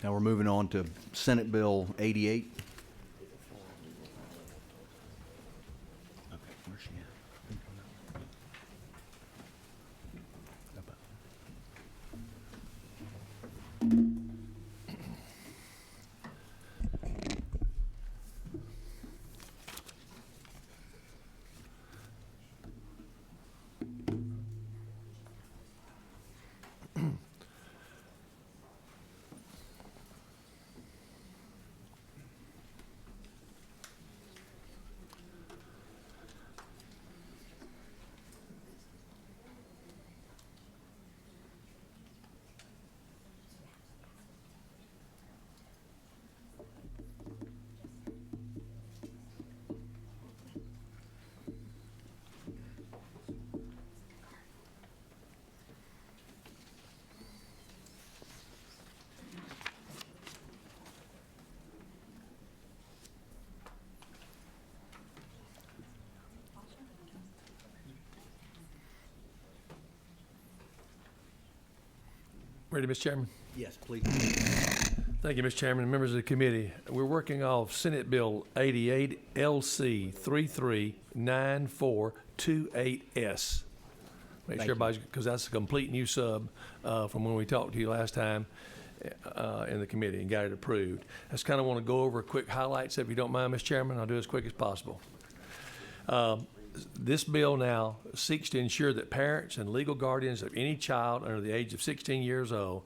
Now we're moving on to Senate Bill 88. Okay, where's she at? Ready, Mr. Chairman? Yes, please. Thank you, Mr. Chairman and members of the committee. We're working off Senate Bill 88 LC 339428S. Make sure everybody's, because that's a complete new sub from when we talked to you last time in the committee and got it approved. I just kind of want to go over quick highlights, if you don't mind, Mr. Chairman. I'll do it as quick as possible. This bill now seeks to ensure that parents and legal guardians of any child under the age of 16 years old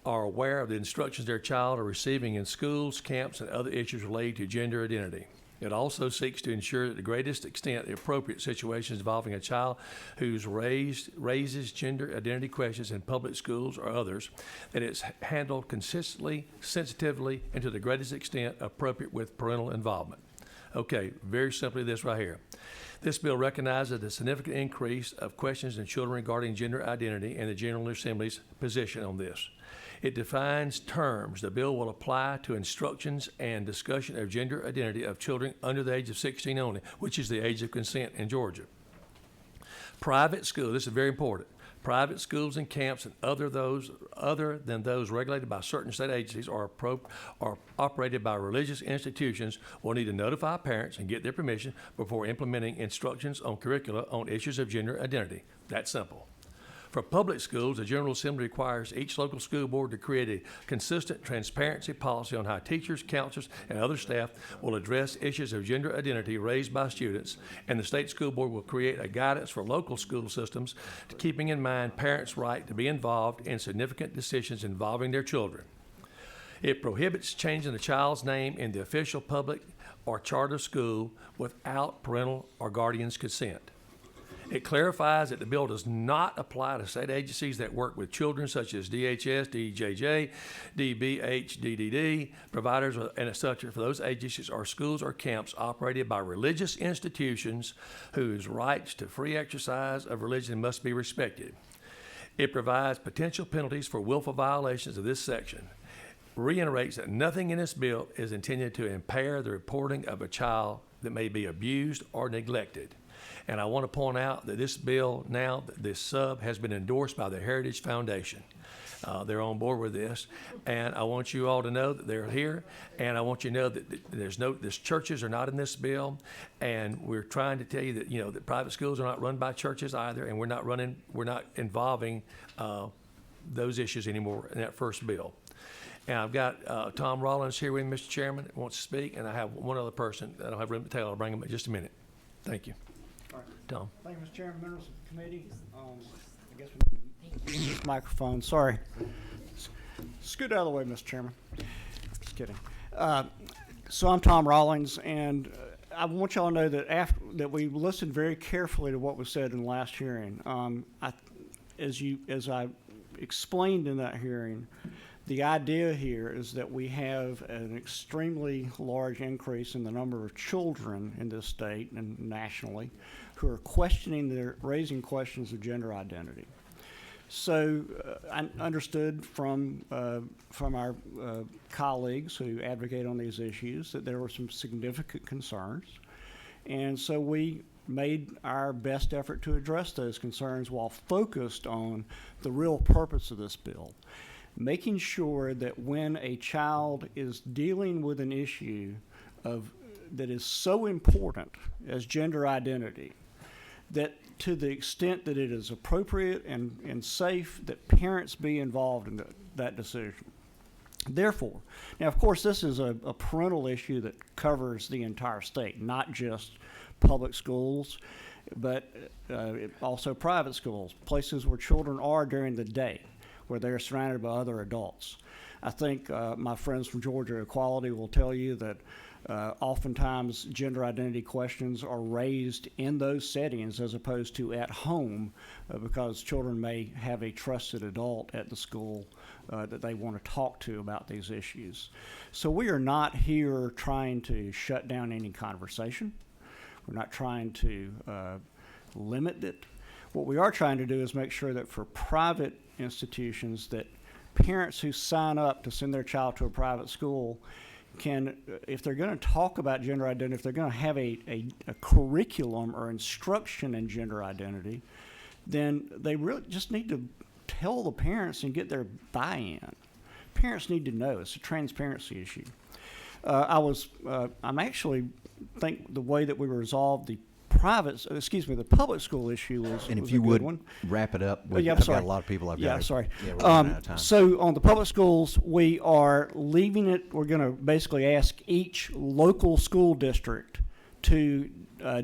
are aware of the instructions their child are receiving in schools, camps, and other issues related to gender identity. It also seeks to ensure that to the greatest extent the appropriate situations involving a child who's raises gender identity questions in public schools or others, that it's handled consistently, sensitively, and to the greatest extent appropriate with parental involvement. Okay, very simply this right here. This bill recognizes the significant increase of questions in children regarding gender identity and the General Assembly's position on this. It defines terms. The bill will apply to instructions and discussion of gender identity of children under the age of 16 only, which is the age of consent in Georgia. Private schools, this is very important. Private schools and camps and other than those regulated by certain state agencies or operated by religious institutions will need to notify parents and get their permission before implementing instructions on curricula on issues of gender identity. That's simple. For public schools, the General Assembly requires each local school board to create a consistent transparency policy on how teachers, counselors, and other staff will address issues of gender identity raised by students, and the state school board will create a guidance for local school systems, keeping in mind parents' right to be involved in significant decisions involving their children. It prohibits changing the child's name in the official public or charter school without parental or guardian's consent. It clarifies that the bill does not apply to state agencies that work with children such as DHS, DJJ, DBH, DDD, providers, and etc. for those agencies or schools or camps operated by religious institutions whose rights to free exercise of religion must be respected. It provides potential penalties for willful violations of this section. Reiterates that nothing in this bill is intended to impair the reporting of a child that may be abused or neglected. And I want to point out that this bill now, this sub, has been endorsed by the Heritage Foundation. They're on board with this, and I want you all to know that they're here, and I want you to know that these churches are not in this bill, and we're trying to tell you that, that private schools are not run by churches either, and we're not involving those issues anymore in that first bill. And I've got Tom Rollins here with me, Mr. Chairman, that wants to speak, and I have one other person that I don't have room to tell. I'll bring him in just a minute. Thank you. Tom. Thank you, Mr. Chairman, members of the committee. I guess we need this microphone. Sorry. Scoot out of the way, Mr. Chairman. Just kidding. So I'm Tom Rollins, and I want y'all to know that we listened very carefully to what was said in the last hearing. As I explained in that hearing, the idea here is that we have an extremely large increase in the number of children in this state and nationally who are raising questions of gender identity. So I understood from our colleagues who advocate on these issues that there were some significant concerns. And so we made our best effort to address those concerns while focused on the real purpose of this bill. Making sure that when a child is dealing with an issue that is so important as gender identity, that to the extent that it is appropriate and safe, that parents be involved in that decision. Therefore, now of course this is a parental issue that covers the entire state, not just public schools, but also private schools, places where children are during the day, where they're surrounded by other adults. I think my friends from Georgia Equality will tell you that oftentimes gender identity questions are raised in those settings as opposed to at home because children may have a trusted adult at the school that they want to talk to about these issues. So we are not here trying to shut down any conversation. We're not trying to limit it. What we are trying to do is make sure that for private institutions that parents who sign up to send their child to a private school can, if they're going to talk about gender identity, if they're going to have a curriculum or instruction in gender identity, then they really just need to tell the parents and get their buy-in. Parents need to know. It's a transparency issue. I'm actually think the way that we resolved the public school issue was And if was you a good would one. wrap it up, Yeah, I've I'm got sorry. a lot of people I've Yeah, got. sorry. Yeah, we're running out of time. So on the public schools, we are leaving it. We're going to basically ask each local school district to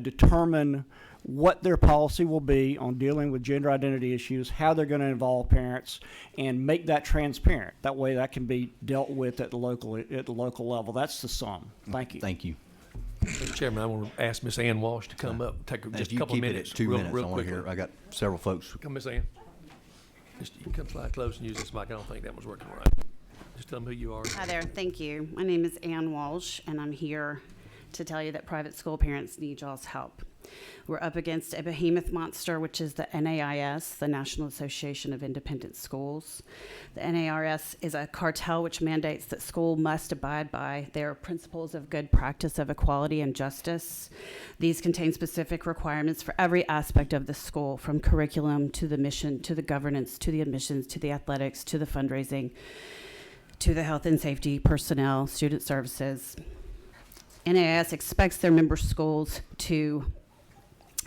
determine what their policy will be on dealing with gender identity issues, how they're going to involve parents, and make that transparent. That way, that can be dealt with at the local level. That's the sum. Thank you. Thank you. Mr. Chairman, I want to ask Ms. Ann Walsh to come up, take just If a you couple of keep it minutes, at 2 minutes, real I want to quickly. hear. I got several folks. Come, Ms. Ann. Just, you can come slide close and use this mic. I don't think that one's working right. Just tell them who you are. Hi there. Thank you. My name is Ann Walsh, and I'm here to tell you that private school parents need y'all's help. We're up against a behemoth monster, which is the NAIS, the National Association of Independent Schools. The NARS is a cartel which mandates that school must abide by their principles of good practice of equality and justice. These contain specific requirements for every aspect of the school, from curriculum to the mission, to the governance, to the admissions, to the athletics, to the fundraising, to the health and safety personnel, student services. NAIS expects their member schools to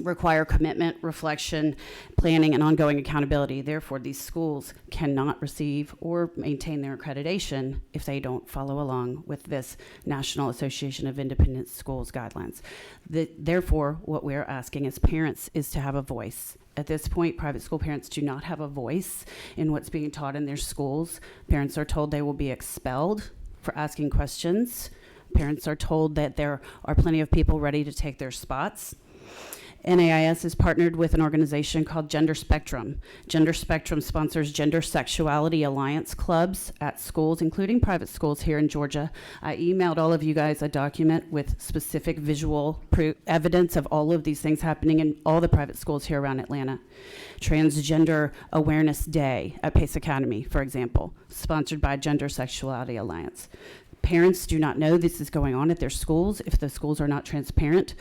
require commitment, reflection, planning, and ongoing accountability. Therefore, these schools cannot receive or maintain their accreditation if they don't follow along with this National Association of Independent Schools guidelines. Therefore, what we're asking as parents is to have a voice. At this point, private school parents do not have a voice in what's being taught in their schools. Parents are told they will be expelled for asking questions. Parents are told that there are plenty of people ready to take their spots. NAIS is partnered with an organization called Gender Spectrum. Gender Spectrum sponsors gender sexuality alliance clubs at schools, including private schools here in Georgia. I emailed all of you guys a document with specific visual evidence of all of these things happening in all the private schools here around Atlanta. Transgender Awareness Day at Pace Academy, for example, sponsored by Gender Sexuality Alliance. Parents do not know this is going on at their schools if the schools are not transparent.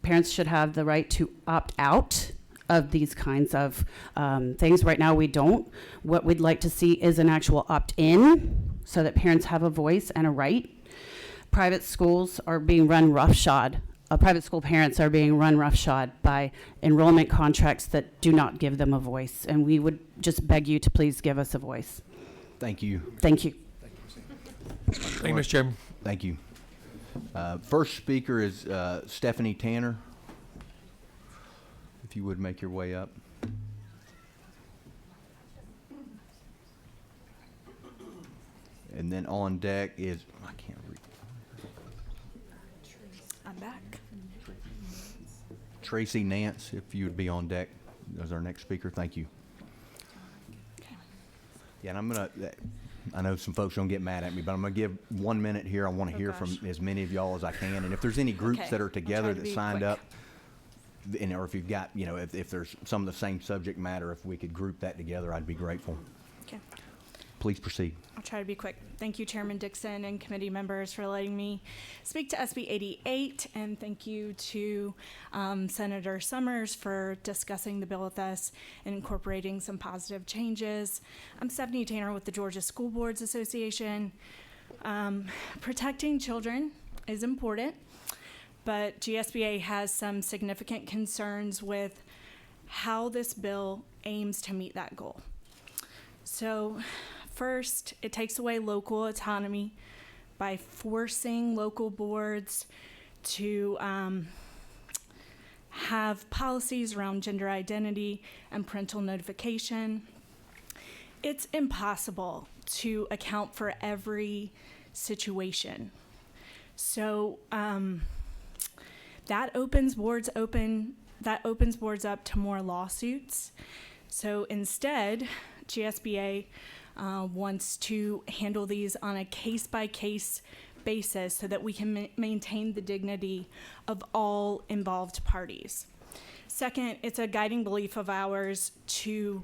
Parents should have the right to opt out of these kinds of things. Right now, we don't. What we'd like to see is an actual opt-in so that parents have a voice and a right. Private schools are being run roughshod. Private school parents are being run roughshod by enrollment contracts that do not give them a voice. And we would just beg you to please give us a voice. Thank you. Thank you. Thank you, Mr. Chairman. Thank you. First speaker is Stephanie Tanner. If you would make your way up. And then on deck is, I can't read. I'm back. Tracy Nance, if you would be on deck as our next speaker. Thank you. Yeah, and I'm going to, I know some folks are going to get mad at me, but I'm going to give 1 minute here. I want to hear from as many of y'all as I can. And if there's any groups that are together that signed up, or if you've got, you know, if there's some of the same subject matter, if we could group that together, I'd be grateful. Okay. Please proceed. I'll try to be quick. Thank you, Chairman Dixon and committee members, for letting me speak to SB 88, and thank you to Senator Summers for discussing the bill with us and incorporating some positive changes. I'm Stephanie Tanner with the Georgia School Boards Association. Protecting children is important, but GSBA has some significant concerns with how this bill aims to meet that goal. So, first, it takes away local autonomy by forcing local boards to have policies around gender identity and parental notification. It's impossible to account for every situation. So that opens boards up to more lawsuits. So instead, GSBA wants to handle these on a case-by-case basis so that we can maintain the dignity of all involved parties. Second, it's a guiding belief of ours to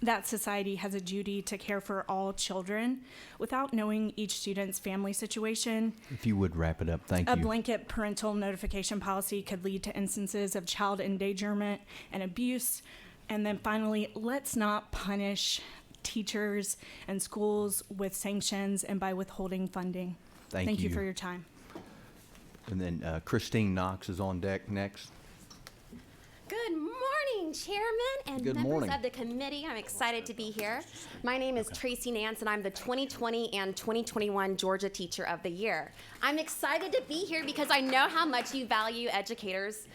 that society has a duty to care for all children without knowing each student's family situation. If you would wrap it up, thank you. A blanket parental notification policy could lead to instances of child endangerment and abuse. And then finally, let's not punish teachers and schools with sanctions and by withholding funding. Thank you for your time. And then Christine Knox is on deck next. Good morning, Chairman and Good members morning. of the committee. I'm excited to be here. My name is Tracy Nance, and I'm the 2020 and 2021 Georgia Teacher of the Year. I'm excited to be here because I know how much you value educators'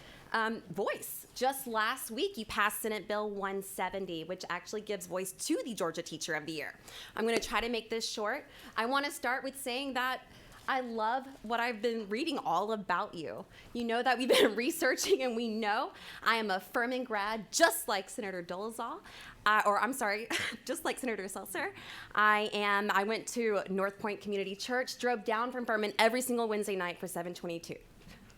voice. Just last week, you passed Senate Bill 170, which actually gives voice to the Georgia Teacher of the Year. I'm going to try to make this short. I want to start with saying that I love what I've been reading all about you. You know that we've been researching, and we know I am a Furman grad, just like Senator Dolezal, just like Senator Seltzer. I went to North Point Community Church, drove down from Furman every single Wednesday night for 722.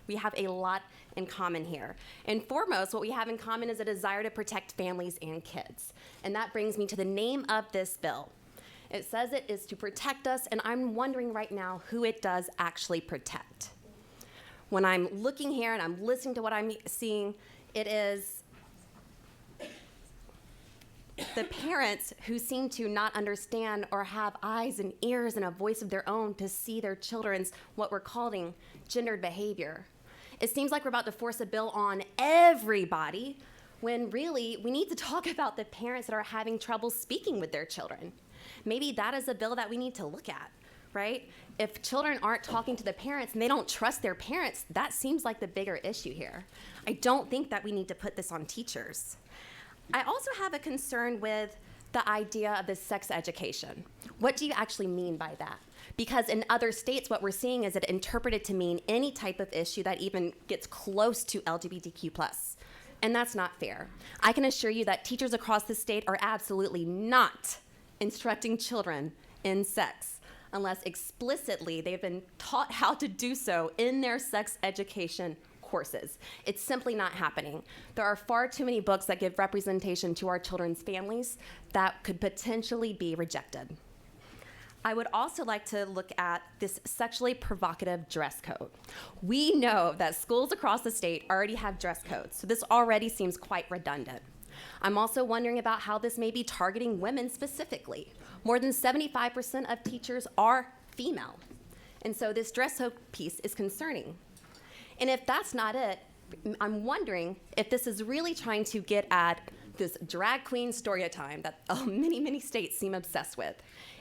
We have a lot in common here. And foremost, what we have in common is a desire to protect families and kids. And that brings me to the name of this bill. It says it is to protect us, and I'm wondering right now who it does actually protect. When I'm looking here and I'm listening to what I'm seeing, it is the parents who seem to not understand or have eyes and ears and a voice of their own to see their children's what we're calling gendered behavior. It seems like we're about to force a bill on everybody when really we need to talk about the parents that are having trouble speaking with their children. Maybe that is a bill that we need to look at, right? If children aren't talking to the parents and they don't trust their parents, that seems like the bigger issue here. I don't think that we need to put this on teachers. I also have a concern with the idea of the sex education. What do you actually mean by that? Because in other states, what we're seeing is it interpreted to mean any type of issue that even gets close to LGBTQ+. And that's not fair. I can assure you that teachers across the state are absolutely not instructing children in sex unless explicitly they've been taught how to do so in their sex education courses. It's simply not happening. There are far too many books that give representation to our children's families that could potentially be rejected. I would also like to look at this sexually provocative dress code. We know that schools across the state already have dress codes, so this already seems quite redundant. I'm also wondering about how this may be targeting women specifically. More than 75% of teachers are female. And so this dress code piece is concerning. And if that's not it, I'm wondering if this is really trying to get at this drag queen story time that many states seem obsessed with.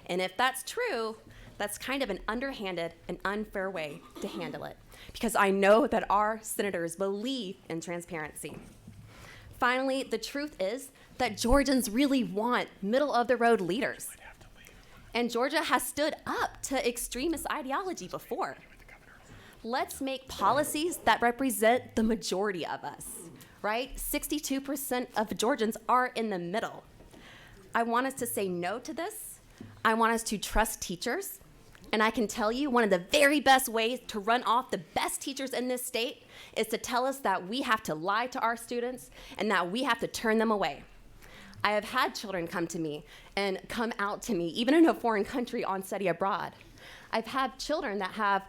And if that's true, that's kind of an underhanded and unfair way to handle it, because I know that our senators believe in transparency. Finally, the truth is that Georgians really want middle-of-the-road leaders. And Georgia has stood up to extremist ideology before. Let's make policies that represent the majority of us, right? 62% of Georgians are in the middle. I want us to say no to this. I want us to trust teachers. And I can tell you one of the very best ways to run off the best teachers in this state is to tell us that we have to lie to our students and that we have to turn them away. I have had children come to me and come out to me, even in a foreign country on study abroad. I've had children that have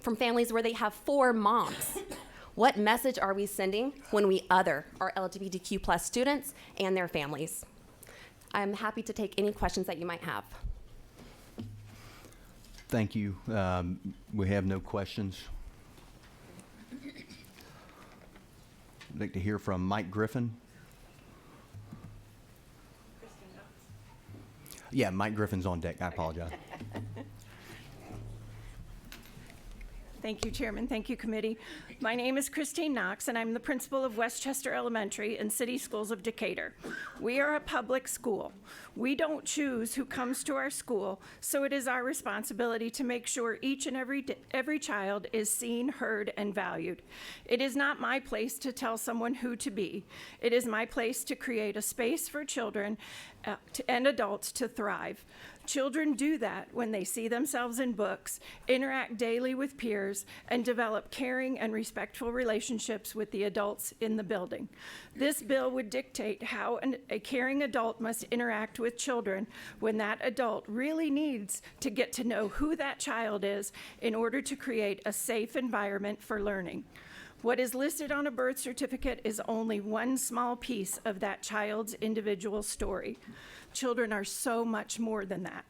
from families where they have 4 moms. What message are we sending when we other our LGBTQ+ students and their families? I'm happy to take any questions that you might have. Thank you. We have no questions. I'd like to hear from Mike Griffin. Yeah, Mike Griffin's on deck. I apologize. Thank you, Chairman. Thank you, Committee. My name is Christine Knox, and I'm the principal of Westchester Elementary and City Schools of Decatur. We are a public school. We don't choose who comes to our school, so it is our responsibility to make sure each and every child is seen, heard, and valued. It is not my place to tell someone who to be. It is my place to create a space for children and adults to thrive. Children do that when they see themselves in books, interact daily with peers, and develop caring and respectful relationships with the adults in the building. This bill would dictate how a caring adult must interact with children when that adult really needs to get to know who that child is in order to create a safe environment for learning. What is listed on a birth certificate is only one small piece of that child's individual story. Children are so much more than that.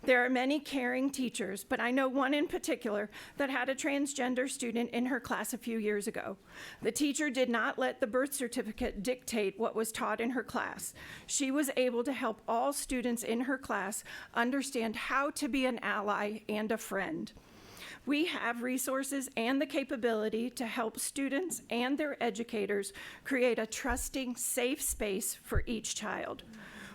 There are many caring teachers, but I know one in particular that had a transgender student in her class a few years ago. The teacher did not let the birth certificate dictate what was taught in her class. She was able to help all students in her class understand how to be an ally and a friend. We have resources and the capability to help students and their educators create a trusting, safe space for each child.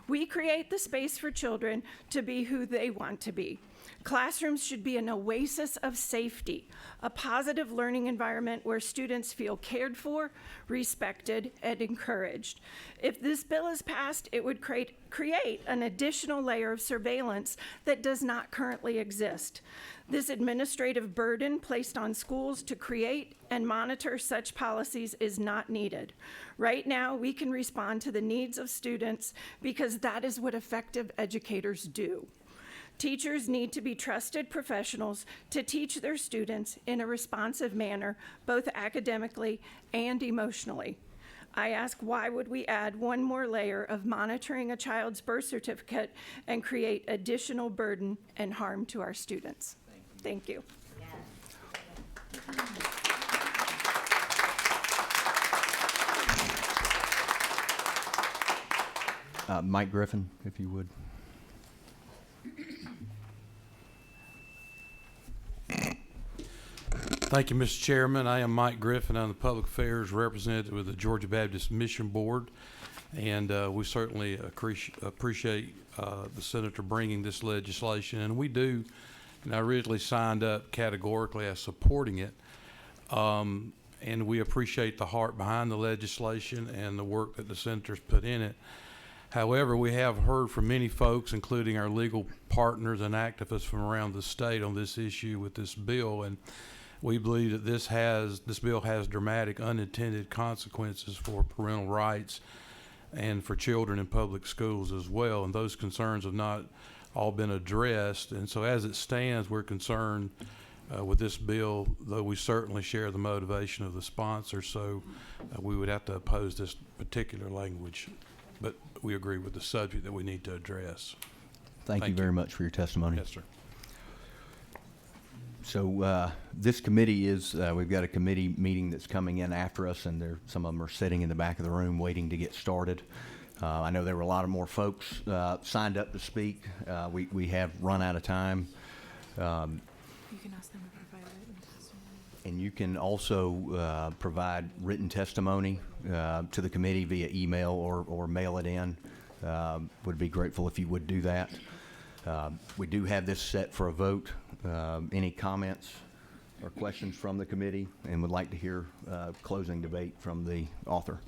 We create the space for children to be who they want to be. Classrooms should be an oasis of safety, a positive learning environment where students feel cared for, respected, and encouraged. If this bill is passed, it would create an additional layer of surveillance that does not currently exist. This administrative burden placed on schools to create and monitor such policies is not needed. Right now, we can respond to the needs of students because that is what effective educators do. Teachers need to be trusted professionals to teach their students in a responsive manner, both academically and emotionally. I ask, why would we add one more layer of monitoring a child's birth certificate and create additional burden and harm to our students? Thank you. Mike Griffin, if you would. Thank you, Mr. Chairman. I am Mike Griffin. I'm the Public Affairs Representative with the Georgia Baptist Mission Board, and we certainly appreciate the Senator bringing this legislation, and we do. And I originally signed up categorically as supporting it, and we appreciate the heart behind the legislation and the work that the senators put in it. However, we have heard from many folks, including our legal partners and activists from around the state on this issue with this bill, and we believe that this bill has dramatic unintended consequences for parental rights and for children in public schools as well, and those concerns have not all been addressed. And so as it stands, we're concerned with this bill, though we certainly share the motivation of the sponsor, so we would have to oppose this particular language. But we agree with the subject that we need to address. Thank you very much for your testimony. Yes, sir. So this committee is, we've got a committee meeting that's coming in after us, and some of them are sitting in the back of the room waiting to get started. I know there were a lot of more folks signed up to speak. We have run out of time. You can ask them to provide written testimony. And you can also provide written testimony to the committee via email or mail it in. Would be grateful if you would do that. We do have this set for a vote. Any comments or questions from the committee? And would like to hear closing debate from the author.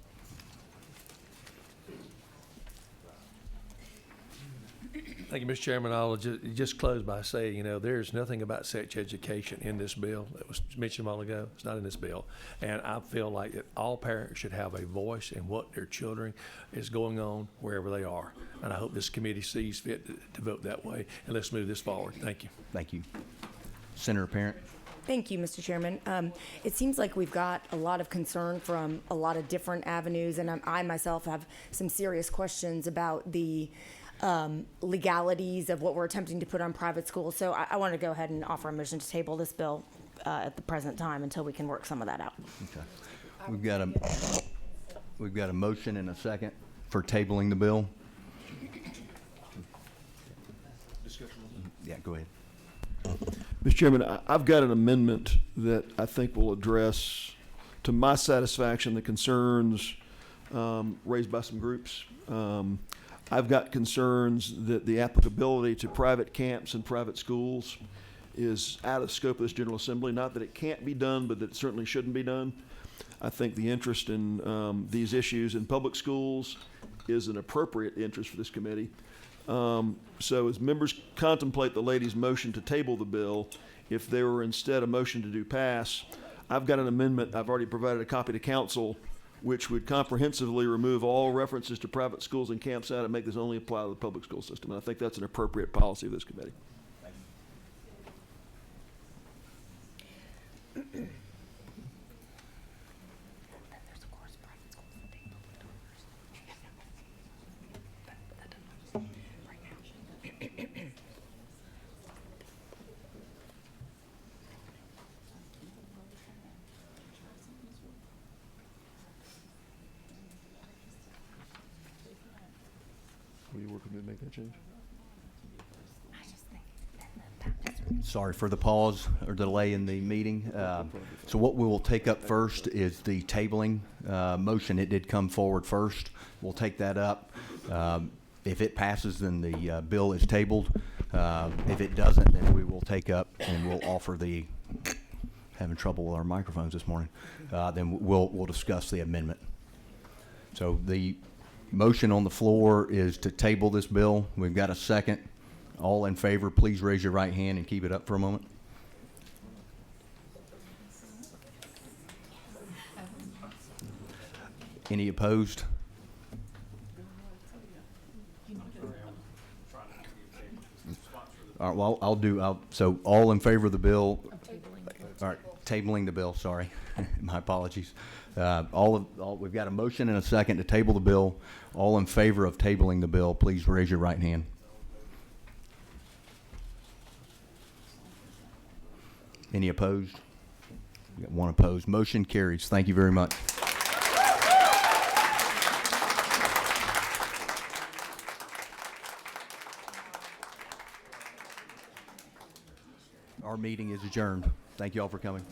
Thank you, Mr. Chairman. I'll just close by saying, you know, there's nothing about sex education in this bill that was mentioned a while ago. It's not in this bill. And I feel like that all parents should have a voice in what their children is going on wherever they are. And I hope this committee sees fit to vote that way. And let's move this forward. Thank you. Thank you. Senator Parent. Thank you, Mr. Chairman. It seems like we've got a lot of concern from a lot of different avenues, and I myself have some serious questions about the legalities of what we're attempting to put on private schools. So I want to go ahead and offer a motion to table this bill at the present time until we can work some of that out. Okay. We've got a motion and a second for tabling the bill. Yeah, go ahead. Mr. Chairman, I've got an amendment that I think will address, to my satisfaction, the concerns raised by some groups. I've got concerns that the applicability to private camps and private schools is out of scope of this General Assembly. Not that it can't be done, but that it certainly shouldn't be done. I think the interest in these issues in public schools is an appropriate interest for this committee. So as members contemplate the lady's motion to table the bill, if there were instead a motion to do pass, I've got an amendment, I've already provided a copy to council, which would comprehensively remove all references to private schools and camps out and make this only apply to the public school system. And I think that's an appropriate policy of this committee. Will you work with me to make that change? Sorry for the pause or delay in the meeting. So what we will take up first is the tabling motion. It did come forward first. We'll take that up. If it passes, then the bill is tabled. If it doesn't, then we will take up and we'll offer the, having trouble with our microphones this morning, then we'll discuss the amendment. So the motion on the floor is to table this bill. We've got a second. All in favor, please raise your right hand and keep it up for a moment. Any opposed? All right, well, so all in favor of the bill? All right, tabling the bill, sorry. My apologies. We've got a motion and a second to table the bill. All in favor of tabling the bill, please raise your right hand. Any opposed? We got one opposed. Motion carries. Thank you very much. Our meeting is adjourned. Thank you all for coming.